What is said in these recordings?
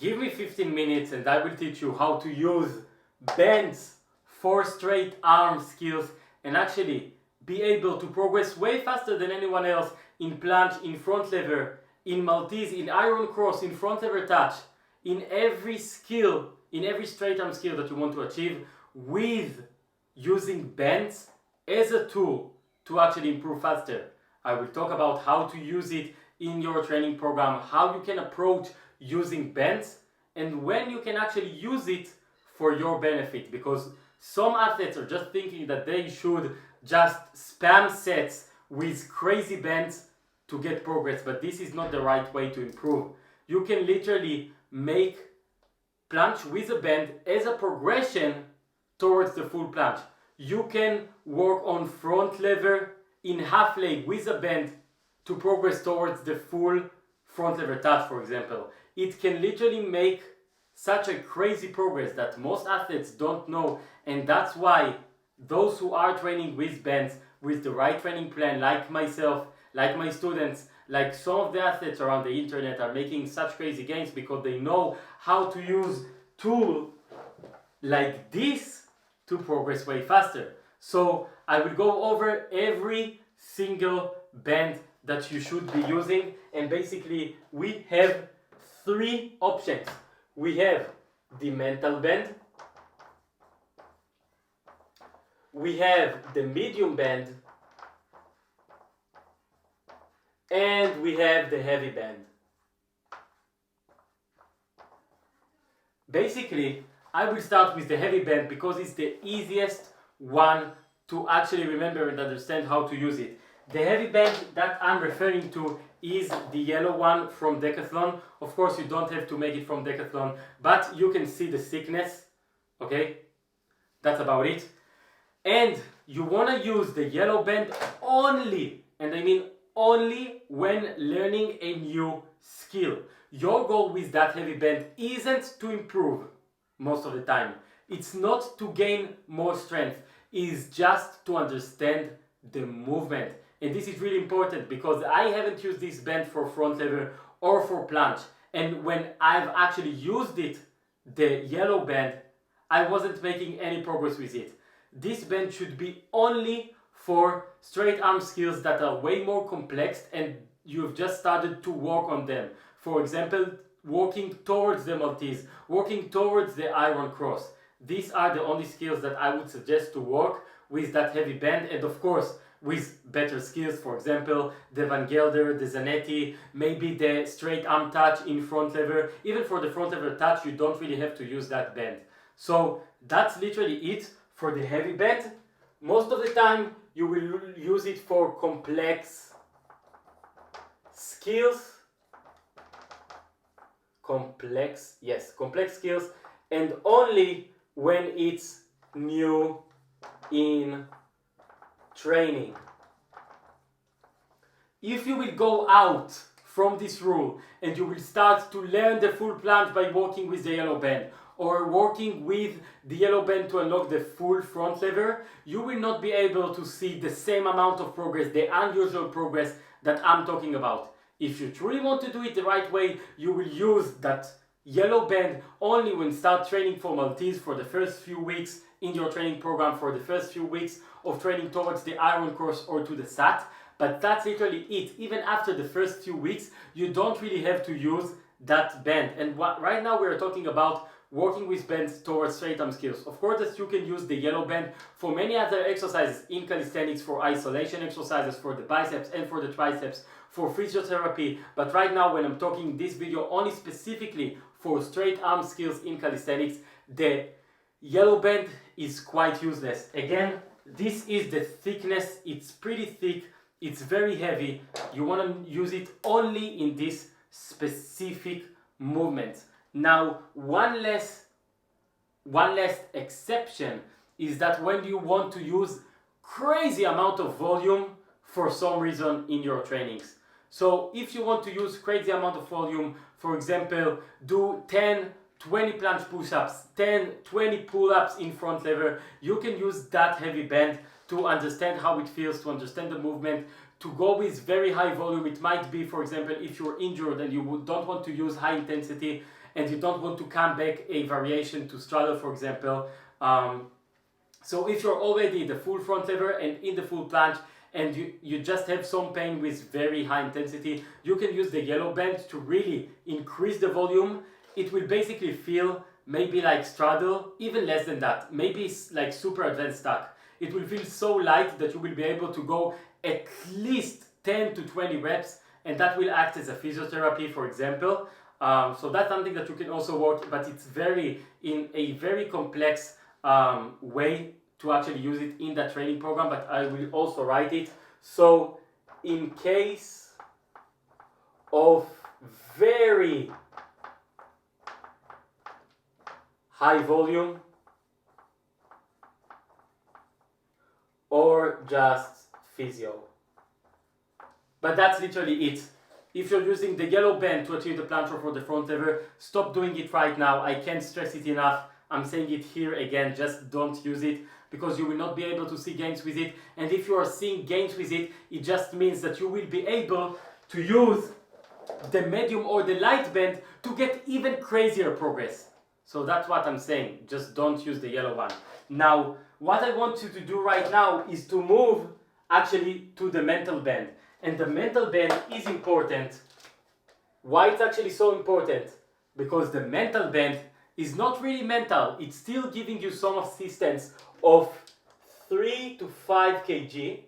give me 15 minutes and I will teach you how to use bands for straight arm skills and actually be able to progress way faster than anyone else in planche, in front lever, in Maltese, in iron cross, in front lever touch, in every skill, in every straight arm skill that you want to achieve, with using bands as a tool to actually improve faster. I will talk about how to use it in your training program, how you can approach using bands, and when you can actually use it for your benefit, because some athletes are just thinking that they should just spam sets with crazy bands to get progress, but this is not the right way to improve. You can literally make planche with a band as a progression towards the full planche. You can work on front lever in half leg with a band to progress towards the full front lever touch, for example. It can literally make such a crazy progress that most athletes don't know, and that's why those who are training with bands, with the right training plan, like myself, like my students, like some of the athletes around the internet, are making such crazy gains because they know how to use tools like this to progress way faster. So I will go over every single band that you should be using, and basically we have three options. We have the mental band, we have the medium band, and we have the heavy band. Basically, I will start with the heavy band because it's the easiest one to actually remember and understand how to use it. The heavy band that I'm referring to is the yellow one from Decathlon. Of course, you don't have to make it from Decathlon, but you can see the thickness, okay? That's about it. And you want to use the yellow band only, and I mean only, when learning a new skill. Your goal with that heavy band isn't to improve most of the time. It's not to gain more strength. It's just to understand the movement. And this is really important because I haven't used this band for front lever or for planche. And when I've actually used it, the yellow band, I wasn't making any progress with it. This band should be only for straight arm skills that are way more complex and you've just started to work on them. For example, working towards the Maltese, working towards the iron cross. These are the only skills that I would suggest to work with that heavy band, and of course with better skills, for example, the Van Gelder, the Zanetti, maybe the straight arm touch in front lever. Even for the front lever touch, you don't really have to use that band. So that's literally it for the heavy band. Most of the time, you will use it for complex skills. Complex skills, and only when it's new in training. If you will go out from this rule and you will start to learn the full planche by working with the yellow band or working with the yellow band to unlock the full front lever, you will not be able to see the same amount of progress, the unusual progress that I'm talking about. If you truly want to do it the right way, you will use that yellow band only when you start training for Maltese for the first few weeks in your training program, for the first few weeks of training towards the iron cross or to the SAT. But that's literally it. Even after the first few weeks, you don't really have to use that band. And right now we're talking about working with bands towards straight arm skills. Of course, you can use the yellow band for many other exercises in calisthenics, for isolation exercises, for the biceps and for the triceps, for physiotherapy. But right now, when I'm talking this video only specifically for straight arm skills in calisthenics, the yellow band is quite useless. Again, this is the thickness. It's pretty thick. It's very heavy. You want to use it only in this specific movement. Now, one last exception is that when you want to use crazy amount of volume for some reason in your trainings. So if you want to use crazy amount of volume, for example, do 10, 20 planche push-ups, 10, 20 pull-ups in front lever, you can use that heavy band to understand how it feels, to understand the movement, to go with very high volume. It might be, for example, if you're injured and you don't want to use high intensity and you don't want to come back a variation to straddle, for example. So if you're already the full front lever and in the full planche, and you just have some pain with very high intensity, you can use the yellow band to really increase the volume. It will basically feel maybe like straddle, even less than that, maybe like super advanced stack. It will feel so light that you will be able to go at least 10 to 20 reps, and that will act as a physiotherapy, for example. So that's something that you can also work, but it's in a very complex way to actually use it in that training program, but I will also write it. So in case of very high volume or just physio. But that's literally it. If you're using the yellow band to achieve the planche for the front lever, stop doing it right now. I can't stress it enough. I'm saying it here again, just don't use it, because you will not be able to see gains with it. And if you are seeing gains with it, it just means that you will be able to use the medium or the light band to get even crazier progress. So that's what I'm saying, just don't use the yellow one. Now, what I want you to do right now is to move actually to the mental band. And the mental band is important. Why it's actually so important? Because the mental band is not really mental, it's still giving you some assistance of 3 to 5 kg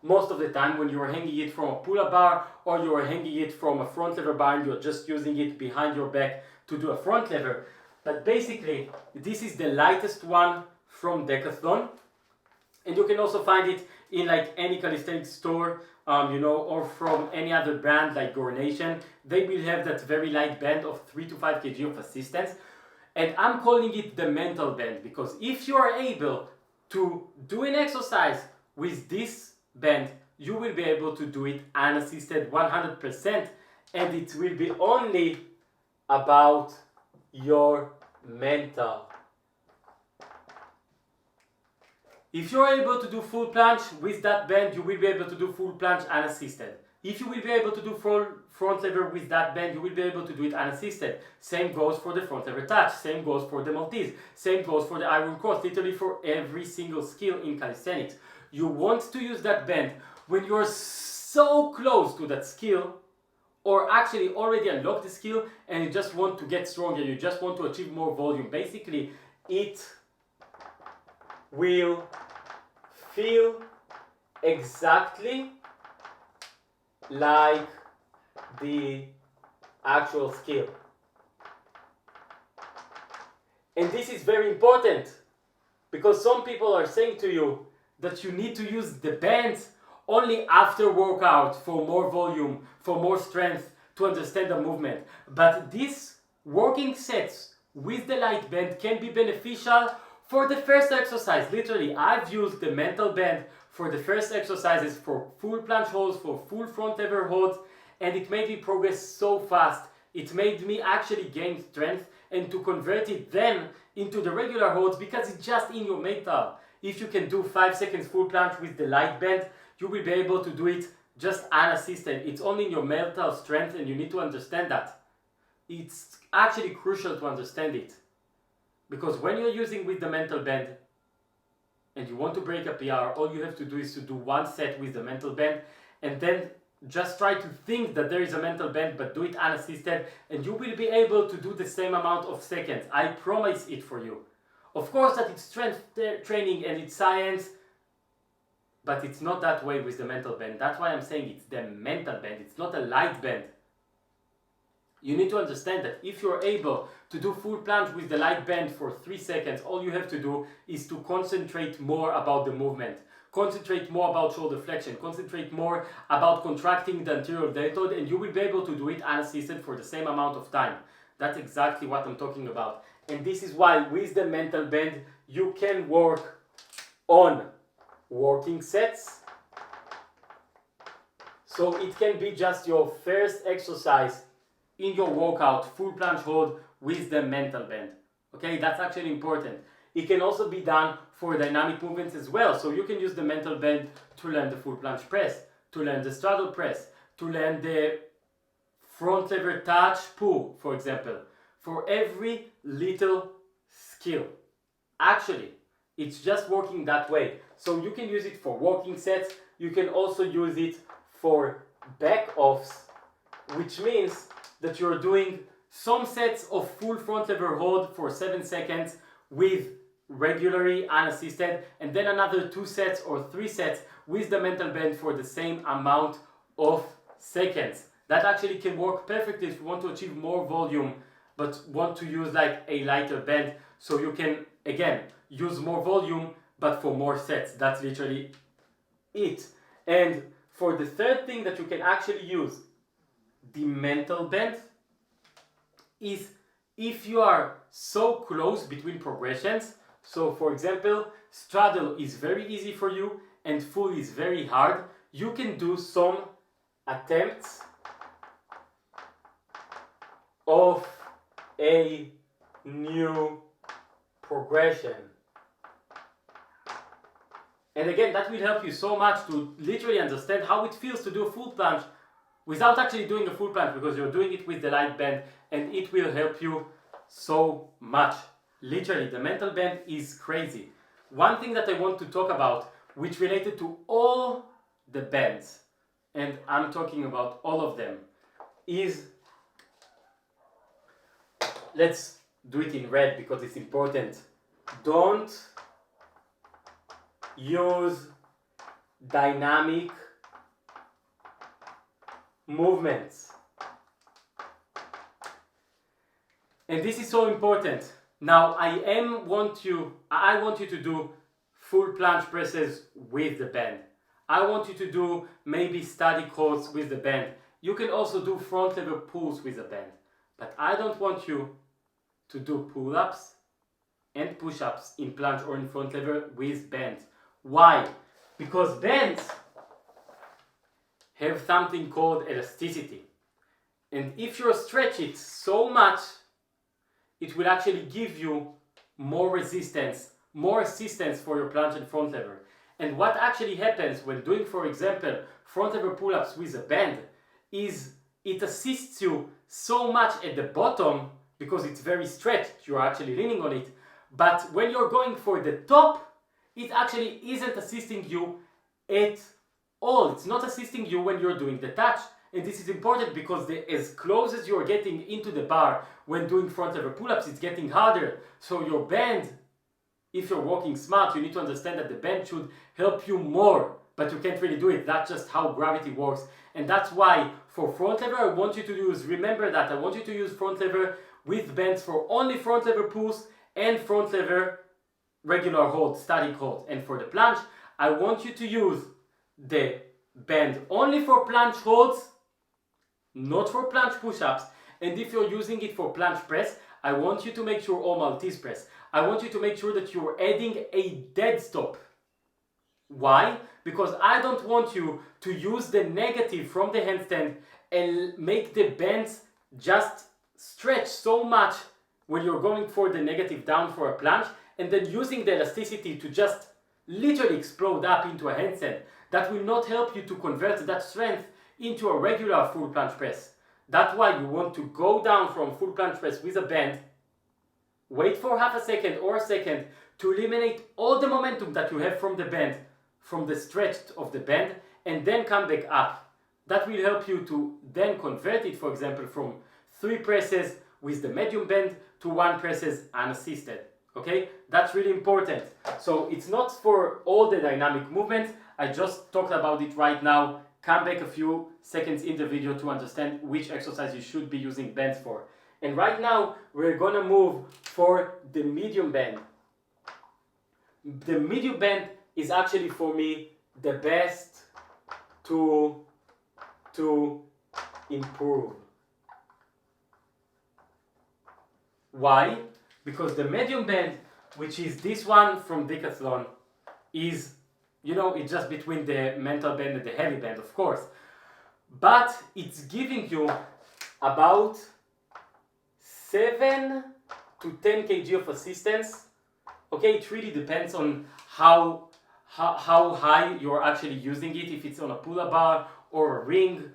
most of the time when you're hanging it from a pull-up bar or you're hanging it from a front lever bar and you're just using it behind your back to do a front lever. But basically, this is the lightest one from Decathlon, and you can also find it in like any calisthenics store, or from any other brand like Gore Nation. They will have that very light band of 3 to 5 kg of assistance. And I'm calling it the mental band because if you are able to do an exercise with this band, you will be able to do it unassisted 100%, and it will be only about your mental. If you're able to do full planche with that band, you will be able to do full planche unassisted. If you will be able to do full front lever with that band, you will be able to do it unassisted. Same goes for the front lever touch, same goes for the Maltese, same goes for the iron cross, literally for every single skill in calisthenics. You want to use that band when you're so close to that skill, or actually already unlock the skill and you just want to get stronger, you just want to achieve more volume. Basically, it will feel exactly like the actual skill. And this is very important because some people are saying to you that you need to use the bands only after workout for more volume, for more strength, to understand the movement. But these working sets with the light band can be beneficial for the first exercise. Literally, I've used the mental band for the first exercises, for full planche holds, for full front lever holds, and it made me progress so fast. It made me actually gain strength and to convert it then into the regular holds because it's just in your mental. If you can do 5 seconds full planche with the light band, you will be able to do it just unassisted. It's only in your mental strength, and you need to understand that. It's actually crucial to understand it. Because when you're using with the mental band and you want to break a PR, all you have to do is to do one set with the mental band and then just try to think that there is a mental band, but do it unassisted, and you will be able to do the same amount of seconds. I promise it for you. Of course that it's strength training and it's science, but it's not that way with the mental band. That's why I'm saying it's the mental band. It's not a light band. You need to understand that if you're able to do full planche with the light band for 3 seconds, all you have to do is to concentrate more about the movement. Concentrate more about shoulder flexion. Concentrate more about contracting the anterior deltoid, and you will be able to do it unassisted for the same amount of time. That's exactly what I'm talking about. And this is why with the mental band, you can work on working sets. So it can be just your first exercise in your workout, full planche hold with the mental band. Okay, that's actually important. It can also be done for dynamic movements as well. So you can use the mental band to learn the full planche press, to learn the straddle press, to learn the front lever touch pull, for example. for every little skill. Actually, it's just working that way. So you can use it for walking sets. You can also use it for back offs, which means that you're doing some sets of full front lever hold for 7 seconds with regularly unassisted, and then another 2 sets or 3 sets with the mental bend for the same amount of seconds. That actually can work perfectly if you want to achieve more volume but want to use like a lighter bend, so you can again use more volume but for more sets. That's literally it. And for the third thing that you can actually use the mental bend is if you are so close between progressions. So for example, straddle is very easy for you and full is very hard. You can do some attempts of a new progression. And again, that will help you so much to literally understand how it feels to do a full planche without actually doing a full planche, because you're doing it with the light bend, and it will help you so much. Literally, the mental bend is crazy. One thing that I want to talk about, which related to all the bends, and I'm talking about all of them, is, let's do it in red because it's important. Don't use dynamic movements. And this is so important. Now I want you to do full planche presses with the bend. I want you to do maybe static holds with the bend. You can also do front lever pulls with the bend. But I don't want you to do pull-ups and push-ups in planche or in front lever with bends. Why? Because bends have something called elasticity. And if you stretch it so much, it will actually give you more resistance, more assistance for your planche and front lever. And what actually happens when doing, for example, front lever pull-ups with a bend is it assists you so much at the bottom because it's very stretched, you're actually leaning on it. But when you're going for the top, it actually isn't assisting you at all. It's not assisting you when you're doing the touch. And this is important because as close as you're getting into the bar when doing front lever pull-ups, it's getting harder. So your bend, if you're walking smart, you need to understand that the bend should help you more, but you can't really do it. That's just how gravity works. And that's why for front lever, I want you to use, remember that, I want you to use front lever with bends for only front lever pulls and front lever regular hold, static hold. And for the planche, I want you to use the bend only for planche holds, not for planche push-ups. And if you're using it for planche press, I want you to make sure, or Maltese press, I want you to make sure that you're adding a dead stop. Why? Because I don't want you to use the negative from the handstand and make the bends just stretch so much when you're going for the negative down for a planche, and then using the elasticity to just literally explode up into a handstand. That will not help you to convert that strength into a regular full planche press. That's why you want to go down from full planche press with a bend, wait for half a second or a second to eliminate all the momentum that you have from the bend, from the stretch of the bend, and then come back up. That will help you to then convert it, for example, from 3 presses with the medium bend to 1 presses unassisted. Okay, that's really important. So it's not for all the dynamic movements. I just talked about it right now. Come back a few seconds in the video to understand which exercise you should be using bends for. And right now we're gonna move for the medium bend. The medium bend is actually for me the best to improve. Why? Because the medium bend, which is this one from Decathlon, is, you know, it's just between the mental bend and the heavy bend, of course. But it's giving you about 7 to 10 kg of assistance. Okay, it really depends on how high you're actually using it, if it's on a pull-up bar or a ring,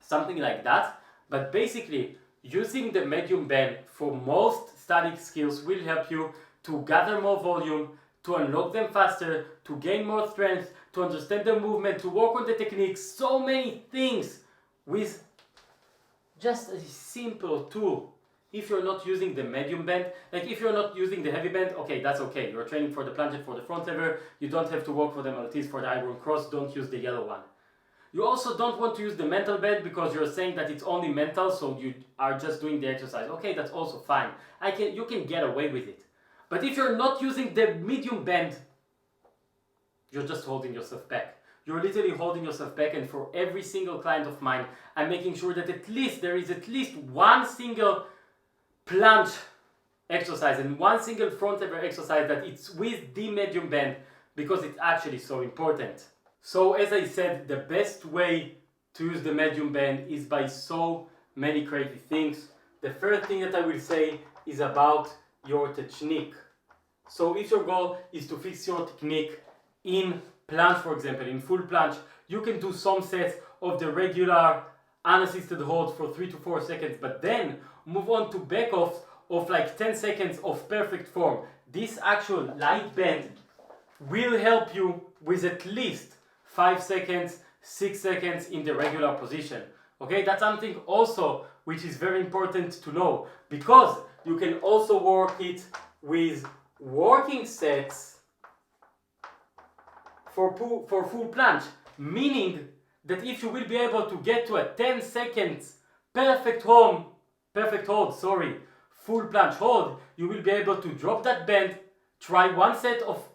something like that. But basically, using the medium band for most static skills will help you to gather more volume, to unlock them faster, to gain more strength, to understand the movement, to work on the techniques, so many things with just a simple tool. If you're not using the medium band, like if you're not using the heavy band, okay, that's okay. You're training for the plunge, for the front lever. You don't have to work for the Maltese, for the iron cross. Don't use the yellow one. You also don't want to use the mental band because you're saying that it's only mental, so you are just doing the exercise. Okay, that's also fine. You can get away with it. But if you're not using the medium band, you're just holding yourself back. You're literally holding yourself back, and for every single client of mine, I'm making sure that there is at least one single plunge exercise and one single front lever exercise that it's with the medium band, because it's actually so important. So as I said, the best way to use the medium band is by so many crazy things. The first thing that I will say is about your technique. So if your goal is to fix your technique in plunge, for example, in full plunge, you can do some sets of the regular unassisted hold for 3 to 4 seconds, but then move on to back offs of like 10 seconds of perfect form. This actual light band will help you with at least 5 seconds, 6 seconds in the regular position. Okay, that's something also which is very important to know, because you can also work it with working sets for full plunge, meaning that if you will be able to get to a 10 seconds perfect hold, full plunge hold, you will be able to drop that band, try one set of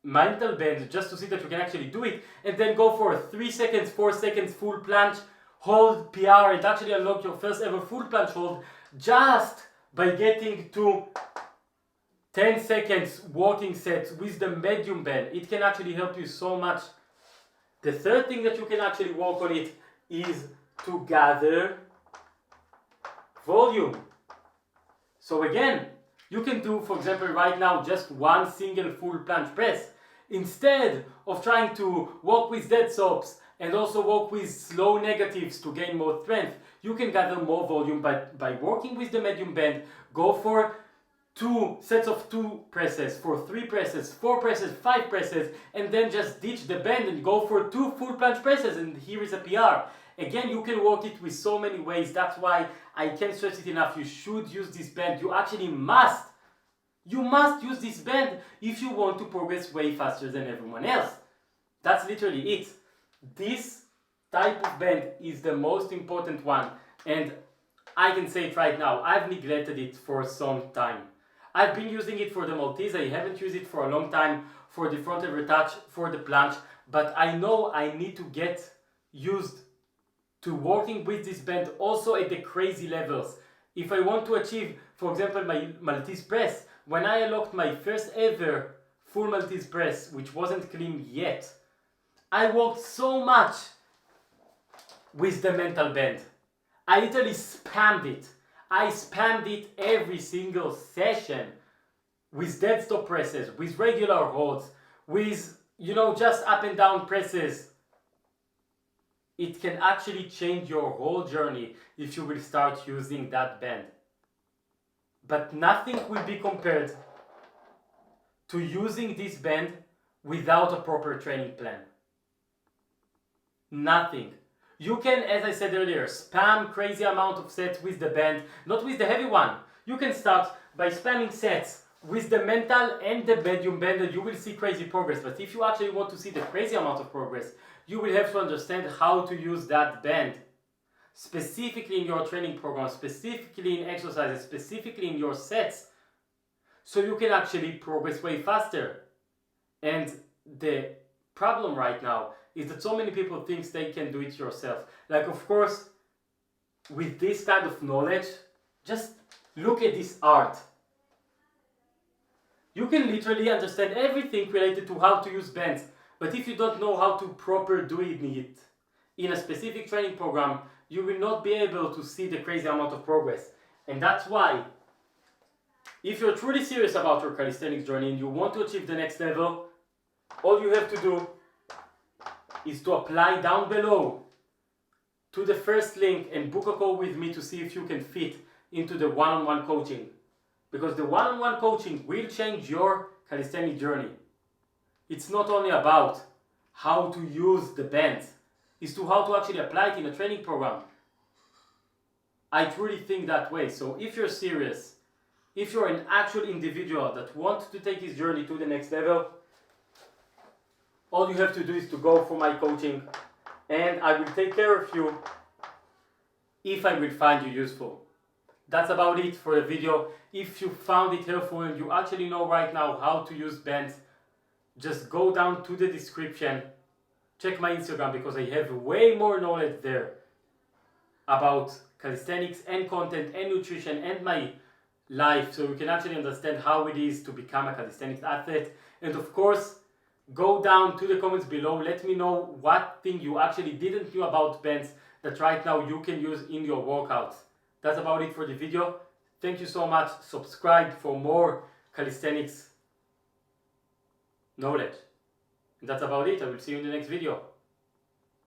mental band just to see that you can actually do it, and then go for a 3 seconds, 4 seconds full plunge hold PR and actually unlock your first ever full plunge hold just by getting to 10 seconds walking sets with the medium band. It can actually help you so much. The third thing that you can actually work on it is to gather volume. So again, you can do, for example, right now just one single full plunge press. Instead of trying to work with dead stops and also work with slow negatives to gain more strength, you can gather more volume by working with the medium band. Go for 2 sets of 2 presses, for 3 presses, 4 presses, 5 presses, and then just ditch the band and go for 2 full plunge presses, and here is a PR. Again, you can work it with so many ways. That's why I can't stress it enough. You should use this band. You actually must. You must use this band if you want to progress way faster than everyone else. That's literally it. This type of band is the most important one, and I can say it right now, I've neglected it for some time. I've been using it for the Maltese, I haven't used it for a long time for the front lever touch, for the plunge, but I know I need to get used to working with this band also at the crazy levels. If I want to achieve, for example, my Maltese press, when I unlocked my first ever full Maltese press, which wasn't clean yet, I worked so much with the mental band. I literally spammed it. I spammed it every single session with dead stop presses, with regular holds, with, just up and down presses. It can actually change your whole journey if you will start using that band. But nothing will be compared to using this band without a proper training plan. Nothing. You can, as I said earlier, spam crazy amount of sets with the band, not with the heavy one. You can start by spamming sets with the mental and the medium band, and you will see crazy progress. But if you actually want to see the crazy amount of progress, you will have to understand how to use that band specifically in your training program, specifically in exercises, specifically in your sets, so you can actually progress way faster. And the problem right now is that so many people think they can do it yourself. Like, of course, with this kind of knowledge, just look at this art. You can literally understand everything related to how to use bands, but if you don't know how to properly do it in a specific training program, you will not be able to see the crazy amount of progress. And that's why, if you're truly serious about your calisthenics journey and you want to achieve the next level, all you have to do is to apply down below to the first link and book a call with me to see if you can fit into the one-on-one coaching, because the one-on-one coaching will change your calisthenic journey. It's not only about how to use the bands, it's to how to actually apply it in a training program. I truly think that way. So if you're serious, if you're an actual individual that wants to take his journey to the next level, all you have to do is to go for my coaching, and I will take care of you if I will find you useful. That's about it for the video. If you found it helpful and you actually know right now how to use bands, just go down to the description, check my Instagram, because I have way more knowledge there about calisthenics and content and nutrition and my life, so you can actually understand how it is to become a calisthenics athlete. And of course, go down to the comments below, let me know what thing you actually didn't know about bands that right now you can use in your workouts. That's about it for the video. Thank you so much. Subscribe for more calisthenics knowledge. And that's about it. I will see you in the next video.